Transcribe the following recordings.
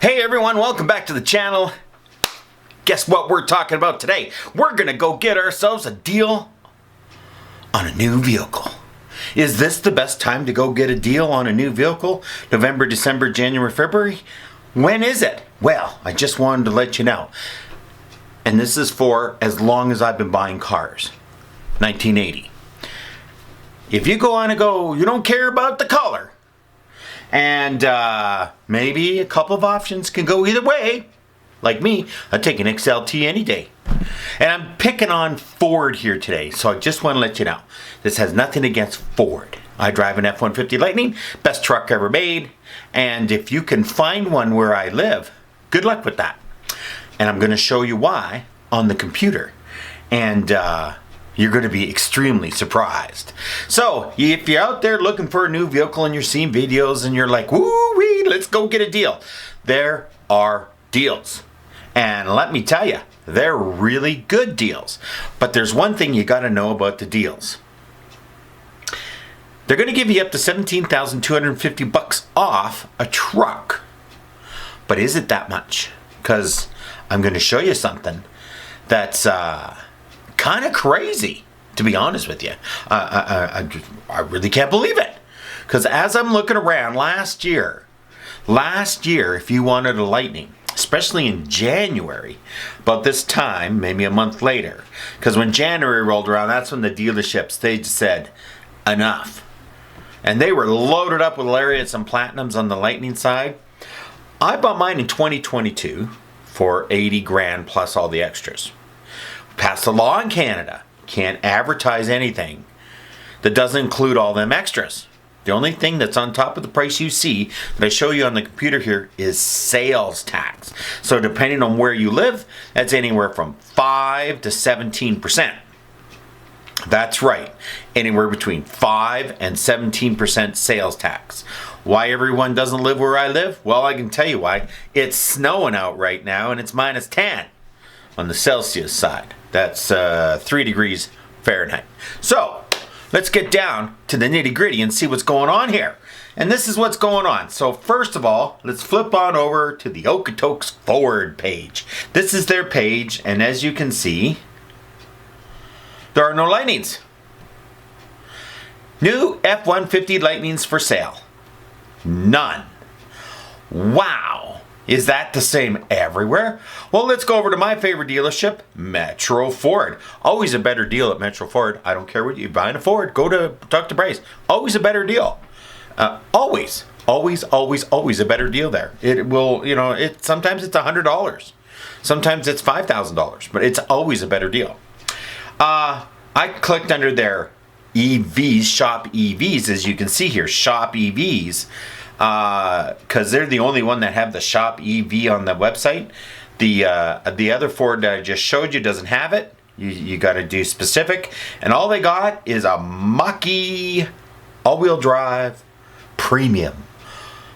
Hey everyone, welcome back to the channel. Guess what we're talking about today? We're gonna go get ourselves a deal on a new vehicle. Is this the best time to go get a deal on a new vehicle? November, December, January, February? When is it? Well, I just wanted to let you know. And this is for as long as I've been buying cars. 1980. If you go on and go, you don't care about the color. And maybe a couple of options can go either way. Like me, I'd take an XLT any day. And I'm picking on Ford here today, so I just want to let you know. This has nothing against Ford. I drive an F-150 Lightning, best truck ever made. And if you can find one where I live, good luck with that. And I'm going to show you why on the computer. And you're going to be extremely surprised. So, if you're out there looking for a new vehicle and you're seeing videos and you're like, woo-wee, let's go get a deal. There are deals. And let me tell you, they're really good deals. But there's one thing you got to know about the deals. They're going to give you up to $17,250 off a truck. But is it that much? Because I'm going to show you something that's kind of crazy, to be honest with you. I really can't believe it. Because as I'm looking around last year, if you wanted a Lightning, especially in January, about this time, maybe a month later, because when January rolled around, that's when the dealerships, they just said, enough. And they were loaded up with Lariats and Platinums on the Lightning side. I bought mine in 2022 for 80 grand plus all the extras. Passed a law in Canada. Can't advertise anything that doesn't include all them extras. The only thing that's on top of the price you see that I show you on the computer here is sales tax. So depending on where you live, that's anywhere from 5 to 17%. That's right. Anywhere between 5 and 17% sales tax. Why everyone doesn't live where I live? Well, I can tell you why. It's snowing out right now and it's minus 10 on the Celsius side. That's 3 degrees Fahrenheit. So, let's get down to the nitty gritty and see what's going on here. And this is what's going on. So first of all, let's flip on over to the Okotoks Ford page. This is their page, and as you can see, there are no Lightnings. New F-150 Lightnings for sale. None. Wow. Is that the same everywhere? Well, let's go over to my favorite dealership, Metro Ford. Always a better deal at Metro Ford. I don't care what you're buying a Ford. Go to talk to Bryce. Always a better deal. Always a better deal there. It will, sometimes it's $100. Sometimes it's $5,000, but it's always a better deal. I clicked under their EVs, shop EVs, as you can see here, shop EVs. Because they're the only one that have the shop EV on the website. The other Ford that I just showed you doesn't have it. You got to do specific, and all they got is a Mach-E all-wheel drive premium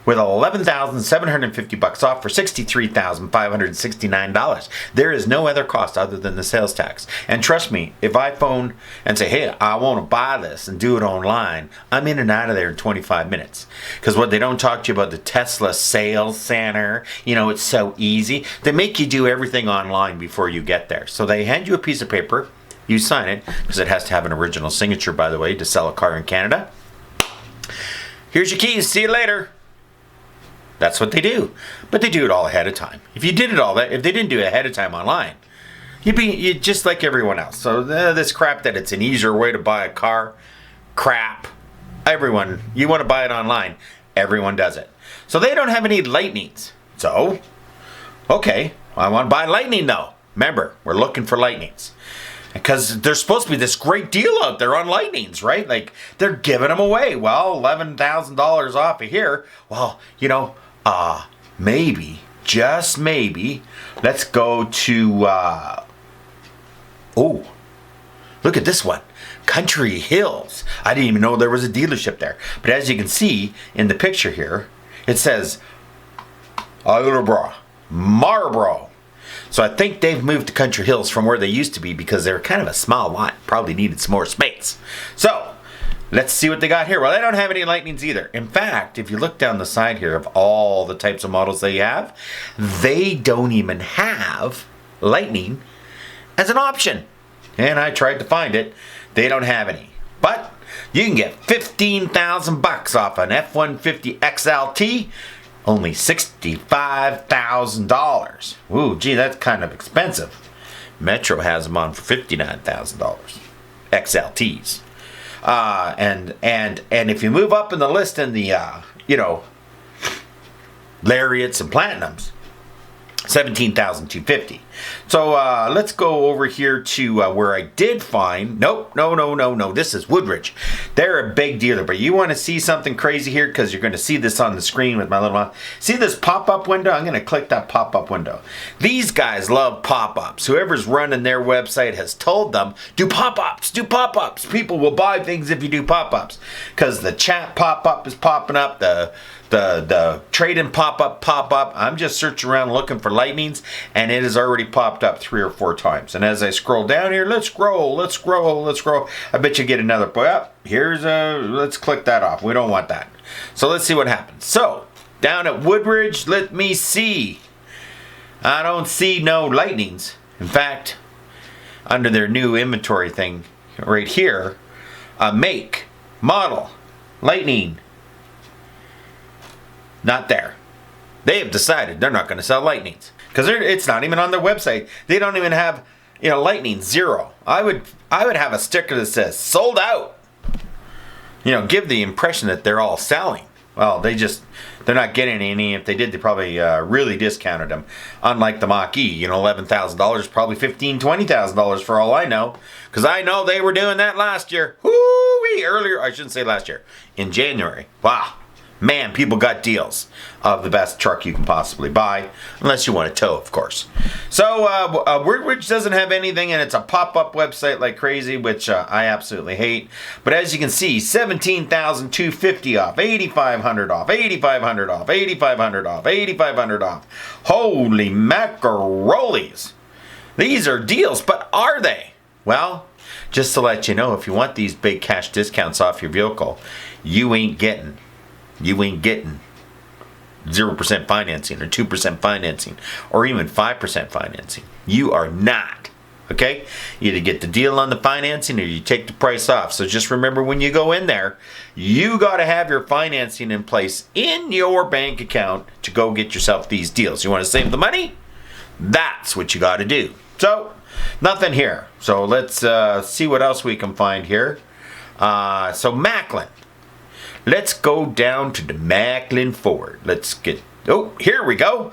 with $11,750 off for $63,569. There is no other cost other than the sales tax. And trust me, if I phone and say, hey, I want to buy this and do it online, I'm in and out of there in 25 minutes. Because what they don't talk to you about the Tesla sales center, it's so easy. They make you do everything online before you get there. So they hand you a piece of paper, you sign it, because it has to have an original signature, by the way, to sell a car in Canada. Here's your keys, see you later. That's what they do. But they do it all ahead of time. If you did it all if they didn't do it ahead of time online, you'd just like everyone else. So this crap that it's an easier way to buy a car, crap. Everyone, you want to buy it online, everyone does it. So they don't have any Lightnings. So, okay, I want to buy a Lightning though. Remember, we're looking for Lightnings. Because there's supposed to be this great deal out there on Lightnings, right? Like, they're giving them away. Well, $11,000 off of here. Well, maybe, just maybe, let's go to, look at this one. Country Hills. I didn't even know there was a dealership there. But as you can see in the picture here, it says, Marlboro. So I think they've moved to Country Hills from where they used to be because they were kind of a small lot. Probably needed some more space. So, let's see what they got here. Well, they don't have any lightnings either. In fact, if you look down the side here of all the types of models they have, they don't even have lightning as an option. And I tried to find it. They don't have any. But you can get 15,000 bucks off an F-150 XLT, only $65,000. Ooh, gee, that's kind of expensive. Metro has them on for $59,000. XLTs. And if you move up in the list in the Lariats and Platinums, $17,250. So let's go over here to where I did find. No. This is Woodridge. They're a big dealer, but you want to see something crazy here because you're going to see this on the screen with my little mouth. See this pop-up window? I'm going to click that pop-up window. These guys love pop-ups. Whoever's running their website has told them, do pop-ups, do pop-ups. People will buy things if you do pop-ups because the chat pop-up is popping up. The trade-in pop-up. I'm just searching around looking for lightnings, and it has already popped up 3 or 4 times. And as I scroll down here, let's scroll. I bet you get another. Let's click that off. We don't want that. So let's see what happens. So down at Woodridge, let me see. I don't see no lightnings. In fact, under their new inventory thing right here, make, model, lightning. Not there. They have decided they're not going to sell lightnings because it's not even on their website. They don't even have lightning, 0. I would have a sticker that says sold out. Give the impression that they're all selling. Well, they're not getting any. If they did, they probably really discounted them. Unlike the Mach-E, $11,000, probably $15,000, $20,000 for all I know, because I know they were doing that last year. Woo-wee, earlier. I shouldn't say last year. In January. Wow. Man, people got deals of the best truck you can possibly buy, unless you want a tow, of course. So, Woodridge doesn't have anything, and it's a pop-up website like crazy, which I absolutely hate. But as you can see, $17,250 off, $8,500 off, $8,500 off, $8,500 off, $8,500 off. Holy macarolis! These are deals, but are they? Well, just to let you know, if you want these big cash discounts off your vehicle, you ain't getting 0% financing or 2% financing or even 5% financing. You are not. Okay? You either get the deal on the financing or you take the price off. So just remember when you go in there, you got to have your financing in place in your bank account to go get yourself these deals. You want to save the money? That's what you got to do. So, nothing here. So let's see what else we can find here. So Macklin. Let's go down to the Macklin Ford. Here we go.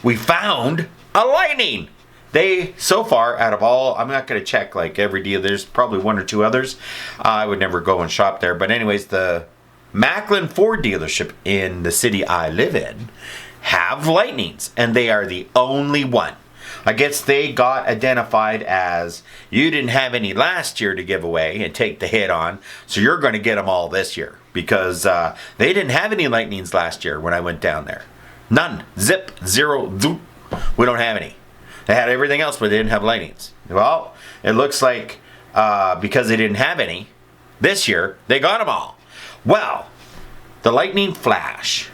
We found a lightning. They, so far, out of all, I'm not going to check like every deal. There's probably 1 or 2 others. I would never go and shop there. But anyways, the Macklin Ford dealership in the city I live in have lightnings. And they are the only one. I guess they got identified as you didn't have any last year to give away and take the hit on, so you're going to get them all this year because they didn't have any lightnings last year when I went down there. None. Zip. 0. Zoop. We don't have any. They had everything else, but they didn't have lightnings. Well, it looks like because they didn't have any this year, they got them all. Well, the Lightning Flash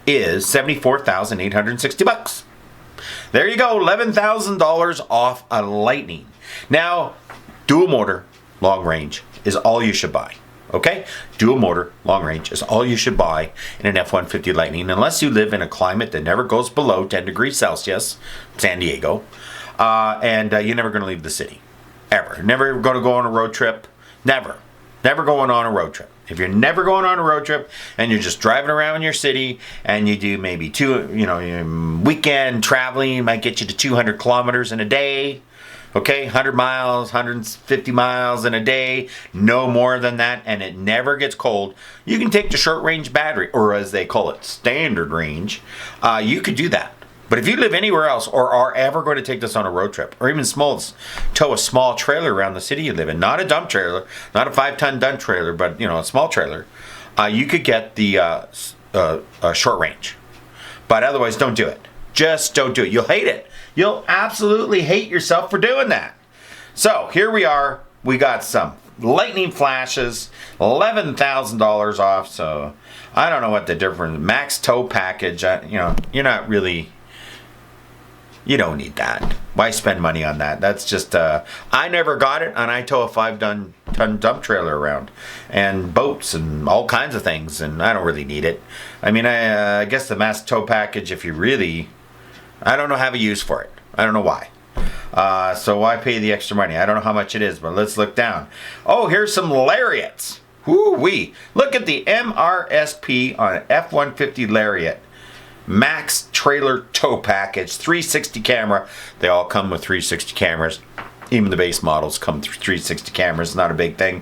is $74,860. There you go, $11,000 off a Lightning. Now, dual motor, long range is all you should buy. Okay? Dual motor, long range is all you should buy in an F-150 Lightning, unless you live in a climate that never goes below 10 degrees Celsius, San Diego, and you're never going to leave the city. Ever. Never going to go on a road trip. Never. Never going on a road trip. If you're never going on a road trip and you're just driving around your city and you do maybe weekend traveling, might get you to 200 kilometers in a day. Okay, 100 miles, 150 miles in a day, no more than that, and it never gets cold. You can take the short range battery, or as they call it, standard range. You could do that. But if you live anywhere else or are ever going to take this on a road trip or even tow a small trailer around the city you live in, not a dump trailer, not a 5-ton dump trailer, but a small trailer, you could get the short range. But otherwise, don't do it. Just don't do it. You'll hate it. You'll absolutely hate yourself for doing that. So here we are. We got some lightning flashes, $11,000 off. So I don't know what the difference. Max tow package. You're not really. You don't need that. Why spend money on that? That's just, I never got it, and I tow a 5-ton dump trailer around, and boats, and all kinds of things, and I don't really need it. I mean, I guess the mass tow package, if you really, I don't know, have a use for it. I don't know why. So why pay the extra money? I don't know how much it is, but let's look down. Oh, here's some lariats. Woo-wee. Look at the MRSP on an F-150 Lariat. Max trailer tow package, 360 camera. They all come with 360 cameras. Even the base models come with 360 cameras. Not a big thing.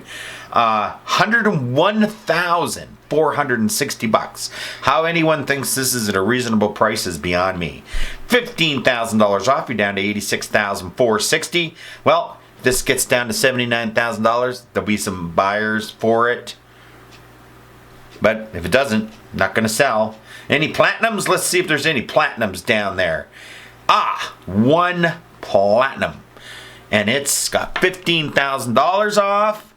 $101,460. How anyone thinks this is at a reasonable price is beyond me. $15,000 off. You're down to $86,460. Well, if this gets down to $79,000, there'll be some buyers for it. But if it doesn't, not going to sell. Any platinums? Let's see if there's any platinums down there. One platinum. And it's got $15,000 off.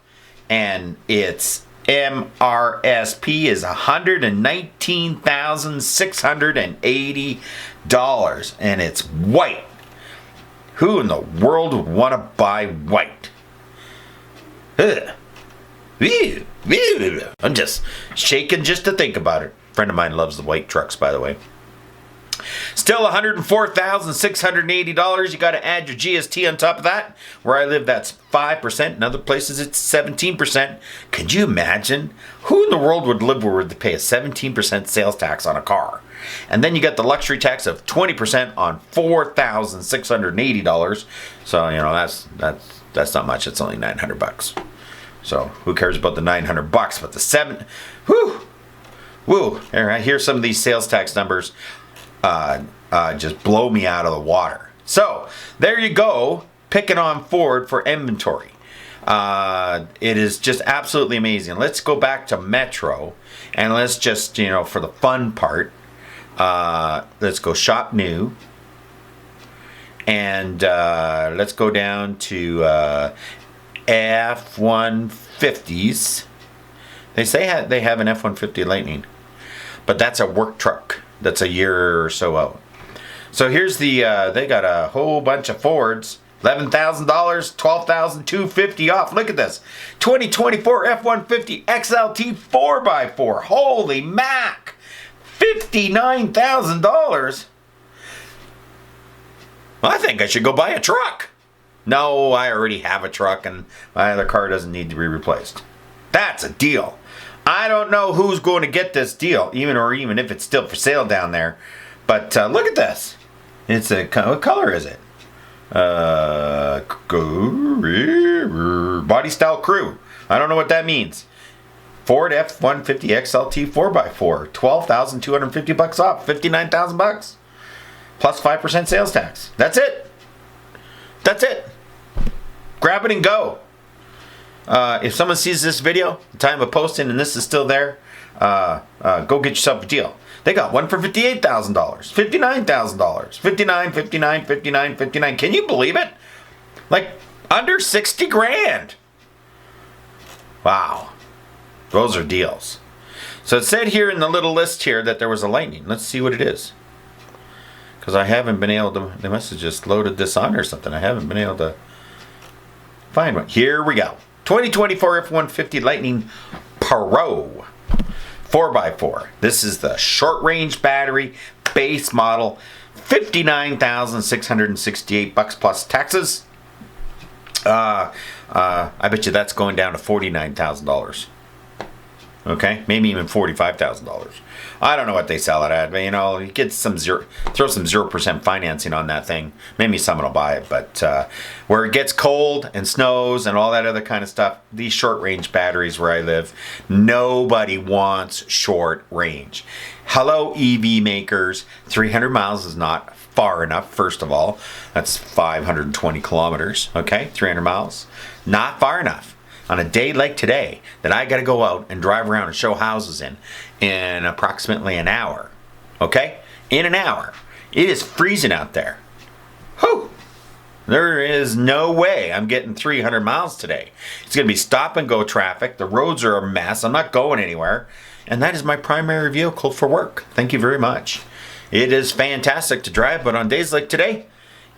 And its MRSP is $119,680. And it's white. Who in the world would want to buy white? Ugh. I'm just shaking just to think about it. A friend of mine loves the white trucks, by the way. Still $104,680. You got to add your GST on top of that. Where I live, that's 5%. In other places, it's 17%. Could you imagine? Who in the world would live where they pay a 17% sales tax on a car? And then you got the luxury tax of 20% on $4,680. So, that's not much. It's only $900. So who cares about the $900? But the woo! Here's some of these sales tax numbers. Just blow me out of the water. So there you go. Picking on Ford for inventory. It is just absolutely amazing. Let's go back to Metro, and let's just for the fun part. Let's go shop new, and let's go down to F-150s. They say they have an F-150 Lightning, but that's a work truck. That's a year or so out. So here's the, they got a whole bunch of Fords. $11,000, $12,250 off. Look at this. 2024 F-150 XLT 4x4. Holy mac. $59,000. I think I should go buy a truck. No, I already have a truck and my other car doesn't need to be replaced. That's a deal. I don't know who's going to get this deal, even if it's still for sale down there. But look at this. It's what color is it? Body style crew. I don't know what that means. Ford F-150 XLT 4x4. $12,250 off. $59,000 plus 5% sales tax. That's it. Grab it and go. If someone sees this video, the time of posting, and this is still there, go get yourself a deal. They got one for $58,000, $59,000, $59,000, $59,000, $59,000. Can you believe it? Like under 60 grand. Wow. Those are deals. So it said here in the little list here that there was a Lightning. Let's see what it is. Because I haven't been able to, they must have just loaded this on or something. I haven't been able to find one. Here we go. 2024 F-150 Lightning Pro 4x4. This is the short range battery base model. $59,668 plus taxes. I bet you that's going down to $49,000. Okay, maybe even $45,000. I don't know what they sell it at, but you get throw some 0% financing on that thing. Maybe someone will buy it, but where it gets cold and snows and all that other kind of stuff, these short range batteries where I live, nobody wants short range. Hello, EV makers. 300 miles is not far enough, first of all. That's 520 kilometers, okay? 300 miles. Not far enough. On a day like today, that I got to go out and drive around and show houses in approximately an hour. Okay? In an hour. It is freezing out there. Whew. There is no way I'm getting 300 miles today. It's going to be stop and go traffic. The roads are a mess. I'm not going anywhere. And that is my primary vehicle for work. Thank you very much. It is fantastic to drive, but on days like today,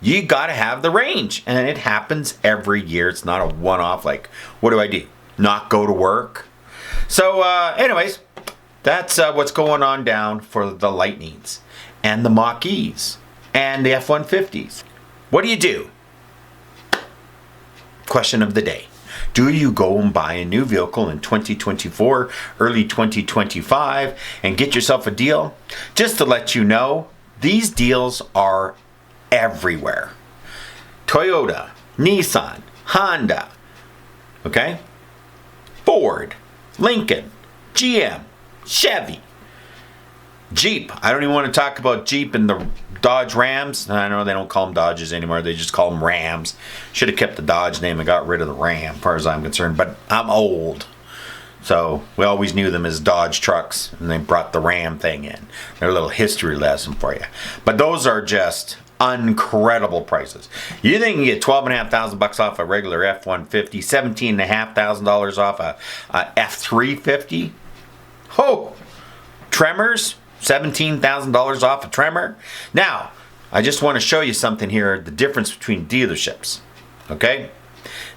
you got to have the range. And it happens every year. It's not a one-off like, what do? Not go to work? So anyways, that's what's going on down for the Lightnings and the Mach-E's and the F-150s. What do? Question of the day. Do you go and buy a new vehicle in 2024, early 2025, and get yourself a deal? Just to let you know, these deals are everywhere. Toyota, Nissan, Honda, okay? Ford, Lincoln, GM, Chevy, Jeep. I don't even want to talk about Jeep and the Dodge Rams. I know they don't call them Dodges anymore. They just call them Rams. Should have kept the Dodge name and got rid of the Ram, as far as I'm concerned. But I'm old. So we always knew them as Dodge trucks. And they brought the Ram thing in. They're a little history lesson for you. But those are just incredible prices. You think you can get $12,500 off a regular F-150, $17,500 off a F-350? Oh! Tremors? $17,000 off a Tremor. Now, I just want to show you something here, the difference between dealerships. Okay?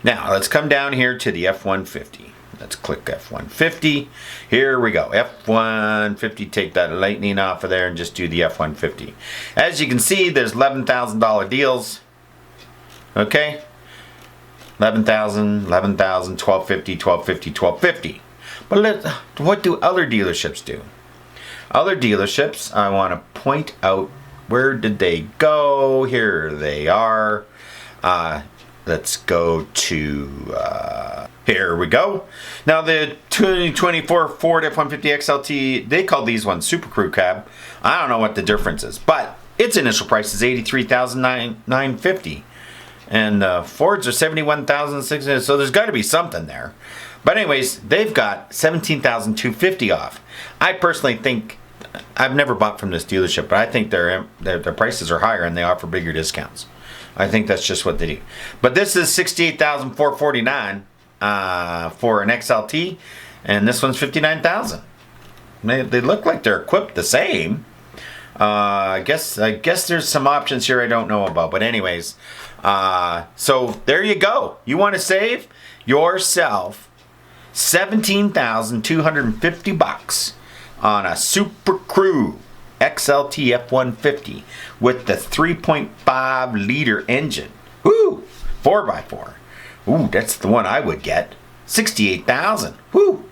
Now, let's come down here to the F-150. Let's click F-150. Here we go. F-150, take that Lightning off of there and just do the F-150. As you can see, there's $11,000 deals. Okay? $11,000, $11,000, $12,50, $12,50, $12,50. But what do other dealerships do? Other dealerships, I want to point out, where did they go? Here they are. Let's go to, here we go. Now the 2024 Ford F-150 XLT, they call these ones Super Crew Cab. I don't know what the difference is, but its initial price is $83,950. And Fords are $71,600, so there's got to be something there. But anyways, they've got $17,250 off. I personally think, I've never bought from this dealership, but I think their prices are higher and they offer bigger discounts. I think that's just what they do. But this is $68,449 for an XLT, and this one's $59,000. They look like they're equipped the same. I guess there's some options here I don't know about, but anyways, so there you go. You want to save yourself $17,250 on a Super Crew XLT F-150 with the 3.5 liter engine. Woo! 4x4. Ooh, that's the one I would get. $68,000. Woo!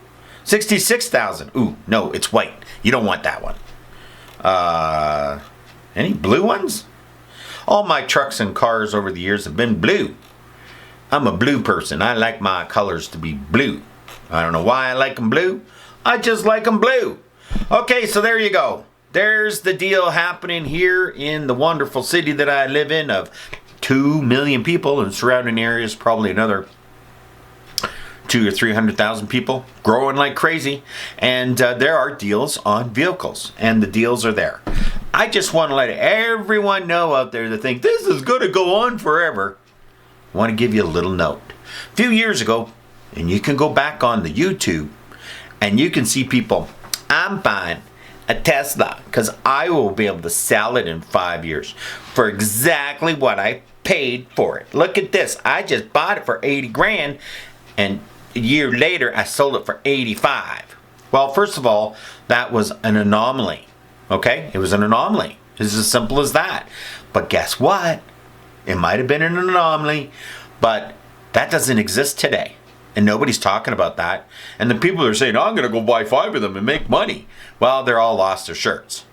$66,000. Ooh, no, it's white. You don't want that one. Any blue ones? All my trucks and cars over the years have been blue. I'm a blue person. I like my colors to be blue. I don't know why I like them blue. I just like them blue. Okay, so there you go. There's the deal happening here in the wonderful city that I live in of 2 million people, and surrounding areas probably another 200,000 or 300,000 people, growing like crazy. And there are deals on vehicles, and the deals are there. I just want to let everyone know out there that think this is going to go on forever. I want to give you a little note. A few years ago, and you can go back on the YouTube, and you can see people, I'm buying a Tesla because I will be able to sell it in 5 years for exactly what I paid for it. Look at this. I just bought it for 80 grand, and a year later I sold it for 85. Well, first of all, that was an anomaly. Okay? It was an anomaly. It's as simple as that. But guess what? It might have been an anomaly, but that doesn't exist today. And nobody's talking about that. And the people are saying, oh, I'm going to go buy 5 of them and make money. Well, they're all lost their shirts.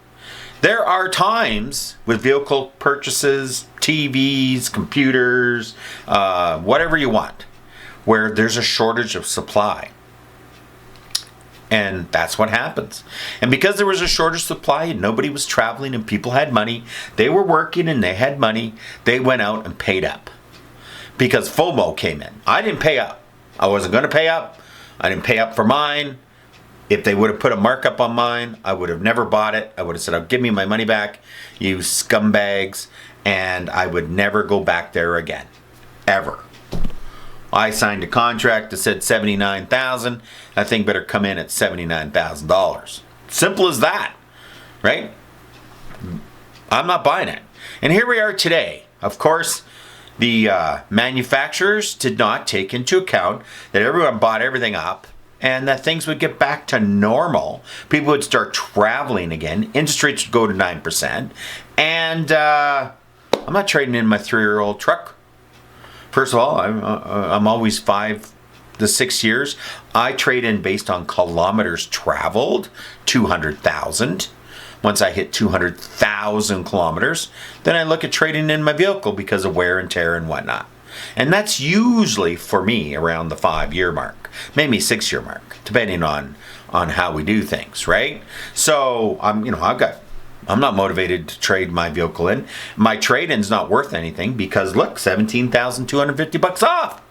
There are times with vehicle purchases, TVs, computers, whatever you want, where there's a shortage of supply. And that's what happens. And because there was a shortage of supply and nobody was traveling and people had money, they were working and they had money, they went out and paid up. Because FOMO came in. I didn't pay up. I wasn't going to pay up. I didn't pay up for mine. If they would have put a markup on mine, I would have never bought it. I would have said, oh, give me my money back, you scumbags. and I would never go back there again, ever. I signed a contract that said $79,000. That thing better come in at $79,000. Simple as that, right? I'm not buying it. And here we are today. Of course, the manufacturers did not take into account that everyone bought everything up and that things would get back to normal. People would start traveling again. Interest rates would go to 9%. And I'm not trading in my 3-year-old truck. First of all, I'm always 5 to 6 years. I trade in based on kilometers traveled, 200,000. Once I hit 200,000 kilometers, then I look at trading in my vehicle because of wear and tear and whatnot. And that's usually, for me, around the 5-year mark, maybe 6-year mark, depending on how we do things, right? So, I'm not motivated to trade my vehicle in. My trade-in's not worth anything because, look, $17,250 off.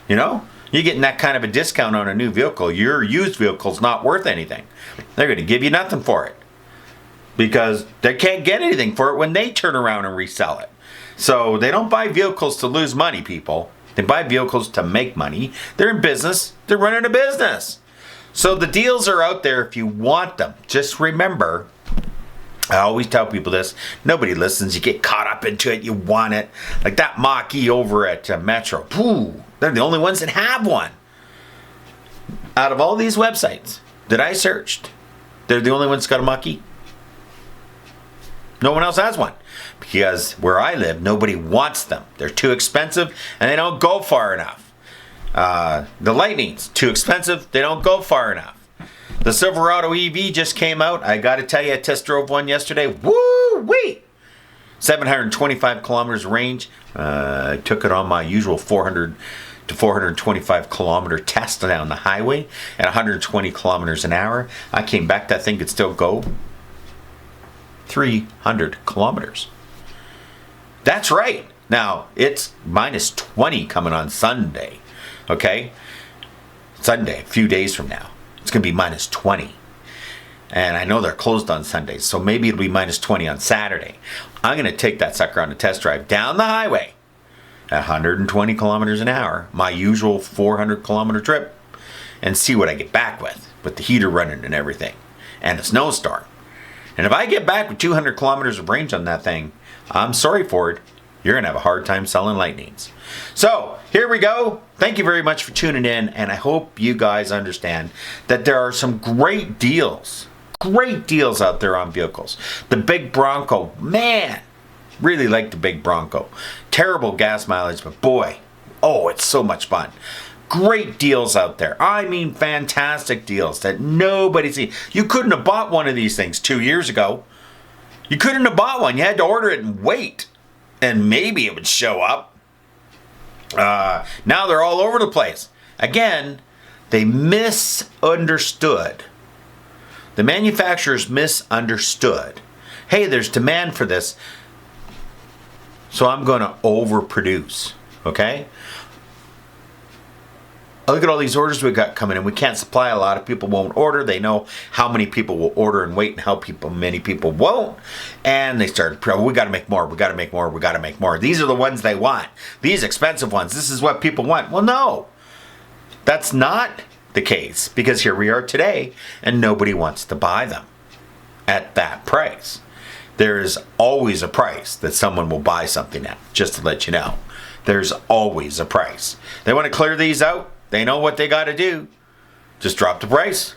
You're getting that kind of a discount on a new vehicle. Your used vehicle's not worth anything. They're going to give you nothing for it because they can't get anything for it when they turn around and resell it. So they don't buy vehicles to lose money, people. They buy vehicles to make money. They're in business. They're running a business. So the deals are out there if you want them. Just remember, I always tell people this. Nobody listens. You get caught up into it. You want it. Like that Mach-E over at Metro. Pooh, they're the only ones that have one. Out of all these websites that I searched, they're the only ones that got a Mach-E. No one else has one. Because where I live, nobody wants them. They're too expensive and they don't go far enough. The Lightning's too expensive. They don't go far enough. The Silverado EV just came out. I got to tell you, I test drove one yesterday. Woo-wee! 725 kilometers range. I took it on my usual 400 to 425 kilometer test down the highway at 120 kilometers an hour. I came back, that thing could still go 300 kilometers. That's right. Now, it's minus 20 coming on Sunday. Okay? Sunday, a few days from now. It's going to be minus 20. And I know they're closed on Sundays, so maybe it'll be minus 20 on Saturday. I'm going to take that sucker on a test drive down the highway at 120 kilometers an hour, my usual 400 kilometer trip, and see what I get back with the heater running and everything, and a snowstorm. And if I get back with 200 kilometers of range on that thing, I'm sorry, Ford, you're going to have a hard time selling Lightnings. So, here we go. Thank you very much for tuning in, and I hope you guys understand that there are some great deals out there on vehicles. The big Bronco, man, really like the big Bronco. Terrible gas mileage, but boy, oh, it's so much fun. Great deals out there. I mean, fantastic deals that nobody sees. You couldn't have bought one of these things 2 years ago. You couldn't have bought one. You had to order it and wait. And maybe it would show up. Now they're all over the place. Again, they misunderstood. The manufacturers misunderstood. Hey, there's demand for this, so I'm going to overproduce. Okay? Look at all these orders we got coming in. We can't supply. A lot of people won't order. They know how many people will order and wait and how many people won't. And they start, we got to make more. We got to make more. We got to make more. These are the ones they want. These expensive ones. This is what people want. Well, no. That's not the case, because here we are today and nobody wants to buy them at that price. There is always a price that someone will buy something at, just to let you know. There's always a price. They want to clear these out. They know what they got to do. Just drop the price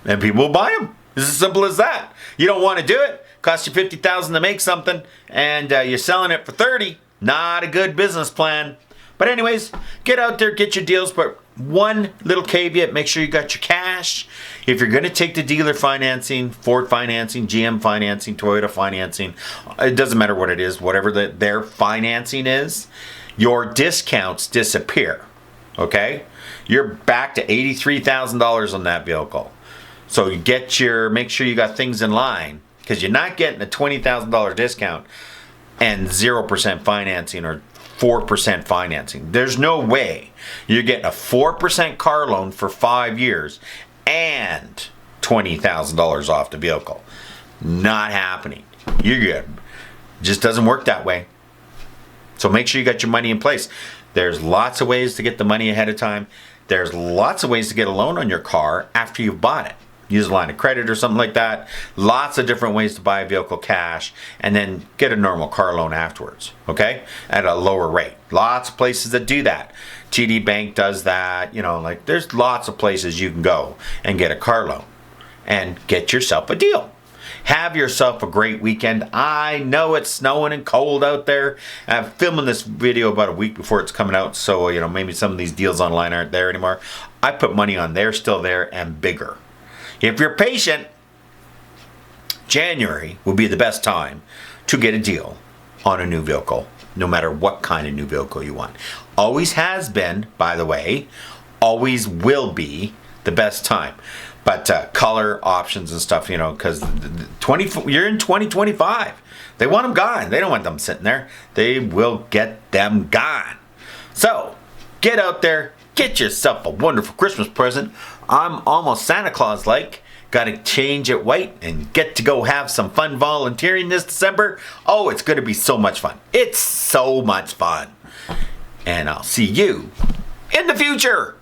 and people will buy them. It's as simple as that. You don't want to do it. Cost you $50,000 to make something and you're selling it for $30,000. Not a good business plan. But anyways, get out there, get your deals. But one little caveat, make sure you got your cash. If you're going to take the dealer financing, Ford financing, GM financing, Toyota financing, it doesn't matter what it is, whatever their financing is, your discounts disappear. Okay? You're back to $83,000 on that vehicle. So you make sure you got things in line, because you're not getting a $20,000 discount and 0% financing or 4% financing. There's no way you're getting a 4% car loan for 5 years and $20,000 off the vehicle. Not happening. You're good. It just doesn't work that way. So make sure you got your money in place. There's lots of ways to get the money ahead of time. There's lots of ways to get a loan on your car after you've bought it. Use a line of credit or something like that. Lots of different ways to buy a vehicle cash and then get a normal car loan afterwards, okay? At a lower rate. Lots of places that do that. TD Bank does that, like there's lots of places you can go and get a car loan and get yourself a deal. Have yourself a great weekend. I know it's snowing and cold out there. I'm filming this video about a week before it's coming out, so maybe some of these deals online aren't there anymore. I put money on they're still there and bigger. If you're patient, January will be the best time to get a deal on a new vehicle, no matter what kind of new vehicle you want. Always has been, by the way, always will be the best time. But color options and stuff, because you're in 2025. They want them gone. They don't want them sitting there. They will get them gone. So get out there, get yourself a wonderful Christmas present. I'm almost Santa Claus-like. Got to change it white and get to go have some fun volunteering this December. Oh, it's going to be so much fun. It's so much fun. And I'll see you in the future.